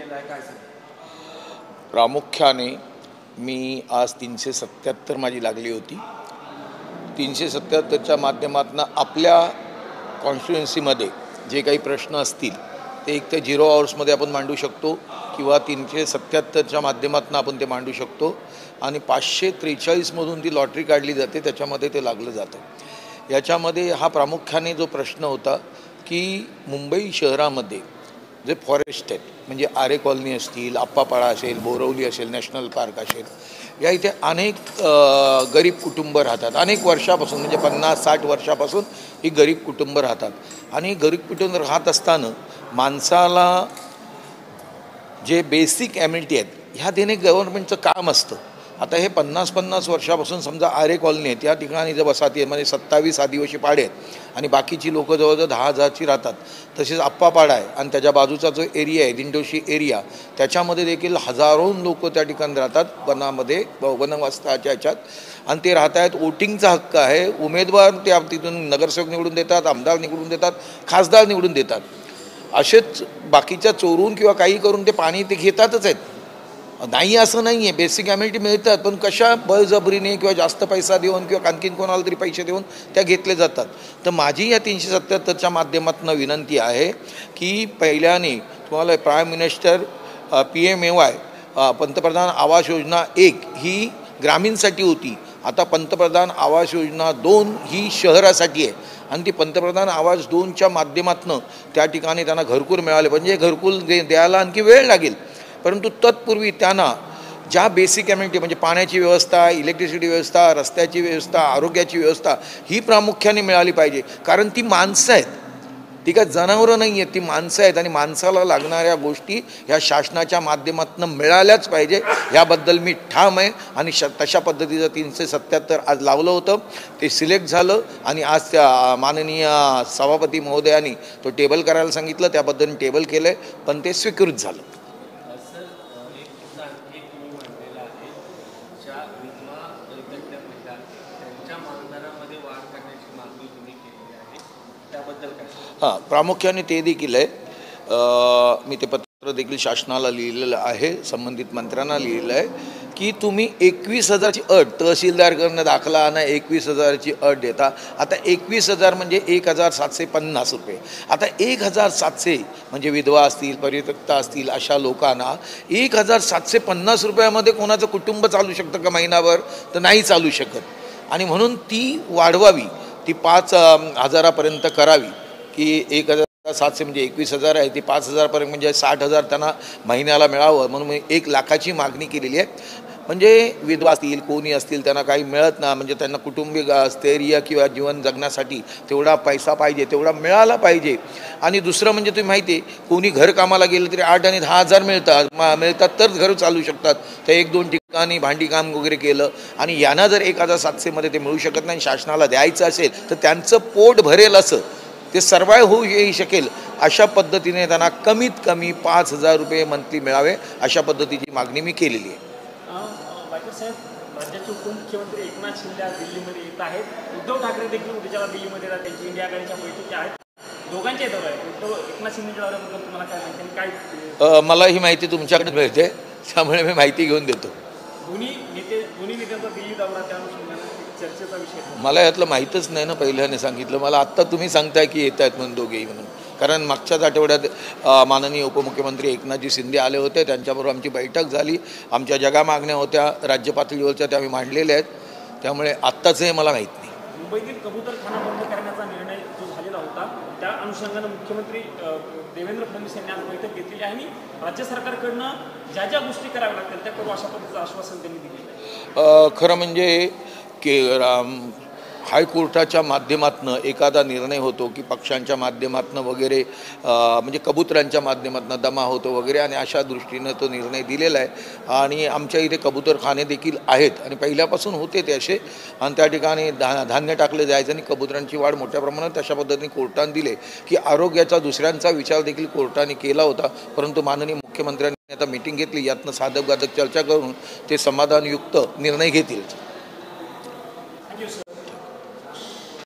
केलेला आहे, काय सांगा? प्रामुख्याने मी आज 377 माझी लागली होती. 377च्या माध्यमातून आपल्या कॉन्स्टिट्युएन्सीमध्ये जे काही प्रश्न असतील ते एक ते 0 आवर्समध्ये आपण मांडू शकतो किंवा 377च्या माध्यमातून आपण ते मांडू शकतो आणि 543मधून ती लॉटरी काढली जाते, त्याच्यामध्ये ते लागलं जातं. याच्यामध्ये हा प्रामुख्याने जो प्रश्न होता की मुंबई शहरामध्ये जे फॉरेस्ट आहेत म्हणजे आरे कॉलनी असतील, आप्पापाडा असेल, बोरवली असेल, नॅशनल पार्क असेल, या इथे अनेक गरीब कुटुंब राहतात. अनेक वर्षापासून म्हणजे 50-60 वर्षापासून ही गरीब कुटुंब राहतात आणि गरीब कुटुंब राहत असताना माणसाला जे बेसिक ॲम्युनिटी आहेत ह्या देणे गव्हर्नमेंटचं काम असतं. आता हे 50-50 वर्षापासून समजा आरे कॉलनी आहेत, त्या ठिकाणी जर वसाहती आहे म्हणजे 27 आदिवासी पाडे आहेत आणि बाकीची लोकं जवळजवळ 10,000ची राहतात. तसेच आप्पापाडा आहे आणि त्याच्या बाजूचा जो एरिया आहे दिंडोशी एरिया, त्याच्यामध्ये देखील हजारो लोक त्या ठिकाणी राहतात वनामध्ये, वनवासाच्या ह्याच्यात, आणि ते राहत आहेत. वोटिंगचा हक्क आहे, उमेदवार त्या तिथून नगरसेवक निवडून देतात, आमदार निवडून देतात, खासदार निवडून देतात. असेच बाकीच्या चोरून किंवा काही करून ते पाणी ते घेतातच आहेत, नाही असं नाही आहे. बेसिक ॲम्युनिटी मिळतात, पण कशा बळजबरीने किंवा जास्त पैसा देऊन किंवा आणखीन कोणाला तरी पैसे देऊन त्या घेतले जातात. तर माझी या 377च्या माध्यमातून विनंती आहे की पहिल्याने तुम्हाला प्राईम मिनिस्टर PMAY पंतप्रधान आवास योजना 1 ही ग्रामीणसाठी होती, आता पंतप्रधान आवास योजना 2 ही शहरासाठी आहे आणि ती पंतप्रधान आवास 2च्या माध्यमातून त्या ठिकाणी त्यांना घरकुल मिळाले. म्हणजे घरकुल द्यायला आणखी वेळ लागेल, परंतु तत्पूर्वी त्यांना ज्या बेसिक ॲम्युनिटी म्हणजे पाण्याची व्यवस्था, इलेक्ट्रिसिटी व्यवस्था, रस्त्याची व्यवस्था, आरोग्याची व्यवस्था ही प्रामुख्याने मिळाली पाहिजे. कारण ती माणसं आहेत, ती काय जनावरं नाही आहेत, ती माणसं आहेत आणि माणसाला लागणाऱ्या गोष्टी ह्या शासनाच्या माध्यमातून मिळाल्याच पाहिजे, ह्याबद्दल मी ठाम आहे. आणि तशा पद्धतीचं 377 आज लावलं होतं, ते सिलेक्ट झालं आणि आज त्या माननीय सभापती महोदयांनी तो टेबल करायला सांगितलं, त्याबद्दल टेबल केलं आहे, पण ते स्वीकृत झालं. हां, प्रामुख्याने ते देखील आहे. मी ते पत्र देखील शासनाला लिहिलेलं आहे, संबंधित मंत्र्यांना लिहिलेलं आहे की तुम्ही 21,000ची अट तहसीलदारकडनं दाखला आणि 21,000ची अट देता. आता 21,000 म्हणजे 1,750 रुपये. आता 1,700 म्हणजे विधवा असतील, परित्यक्ता असतील अशा लोकांना 1,750 रुपयामध्ये कोणाचं कुटुंब चालू शकतं का महिनाभर? तर नाही चालू शकत. आणि म्हणून ती वाढवावी, ती 5,000पर्यंत करावी की 1,700 म्हणजे 21,000 आहे, ती 5,000पर्यंत म्हणजे 60,000 त्यांना महिन्याला मिळावं म्हणून 1,00,000ची मागणी केलेली आहे. म्हणजे विधवा असतील, कोणी असतील, त्यांना काही मिळत ना, म्हणजे त्यांना कुटुंबिक स्थैर्य किंवा जीवन जगण्यासाठी तेवढा पैसा पाहिजे, तेवढा मिळाला पाहिजे. आणि दुसरं म्हणजे तुम्ही माहिती आहे, कोणी घर कामाला गेलं तरी 8 आणि 10,000 मिळतात तर घर चालू शकतात. तर 1-2 ठिकाणी भांडीकाम वगैरे केलं आणि यांना जर 1,700मध्ये ते मिळू शकत नाही, शासनाला द्यायचं असेल तर त्यांचं पोट भरेल असं ते सर्वाइव्ह होऊ येऊ शकेल अशा पद्धतीने त्यांना कमीत कमी 5,000 रुपये मंथली मिळावे अशा पद्धतीची मागणी मी केलेली आहे. साहेब, राज्याचे उपमुख्यमंत्री एकनाथ शिंदे आज दिल्लीमध्ये येत आहेत. उद्धव ठाकरे देखील उद्याला दिल्लीमध्ये येतात, त्यांची इंडिया आघाडीच्या बैठकी आहेत, दोघांचे दौरे आहेत. उद्धव एकनाथ शिंदेच्या दौऱ्याबद्दल तुम्हाला काय माहिती? काय मला ही माहिती तुमच्याकडे मिळते, त्यामुळे मी माहिती घेऊन देतो. दोन्ही नेत्यांचा दिल्ली दौरा त्या अनुषंगाने चर्चेचा विषय मला यातलं माहीतच नाही ना, पहिल्याने सांगितलं मला. आत्ता तुम्ही सांगताय की येत आहेत म्हणून दोघेही म्हणून. कारण मागच्याच आठवड्यात माननीय उपमुख्यमंत्री एकनाथजी शिंदे आले होते, त्यांच्याबरोबर आमची बैठक झाली. आमच्या ज्या मागण्या होत्या राज्य पातळीवरच्या त्या आम्ही मांडलेल्या आहेत, त्यामुळे आत्ताच हे मला माहीत नाही. मुंबईतील कबूतरखाना बंद करण्याचा निर्णय जो झालेला होता त्या अनुषंगानं मुख्यमंत्री देवेंद्र फडणवीस यांनी आज बैठक घेतलेली आहे आणि राज्य सरकारकडनं ज्या ज्या गोष्टी कराव्या लागतील त्या करू अशा पद्धतीचं आश्वासन त्यांनी दिलेलं आहे. खरं म्हणजे की हायकोर्टाच्या माध्यमातून एखादा निर्णय होतो की पक्षांच्या माध्यमातून वगैरे म्हणजे कबुतरांच्या माध्यमातून दमा होतो वगैरे, आणि अशा दृष्टीनं तो निर्णय दिलेला आहे. आणि आमच्या इथे कबूतरखाने देखील आहेत आणि पहिल्यापासून होते ते असे, आणि त्या ठिकाणी धान्य टाकले जायचं आणि कबुतरांची वाढ मोठ्या प्रमाणात अशा पद्धतीने कोर्टाने दिले की आरोग्याचा दुसऱ्यांचा विचार देखील कोर्टाने केला होता. परंतु माननीय मुख्यमंत्र्यांनी आता मीटिंग घेतली, यातनं साधक बाधक चर्चा करून ते समाधानयुक्त निर्णय घेतील.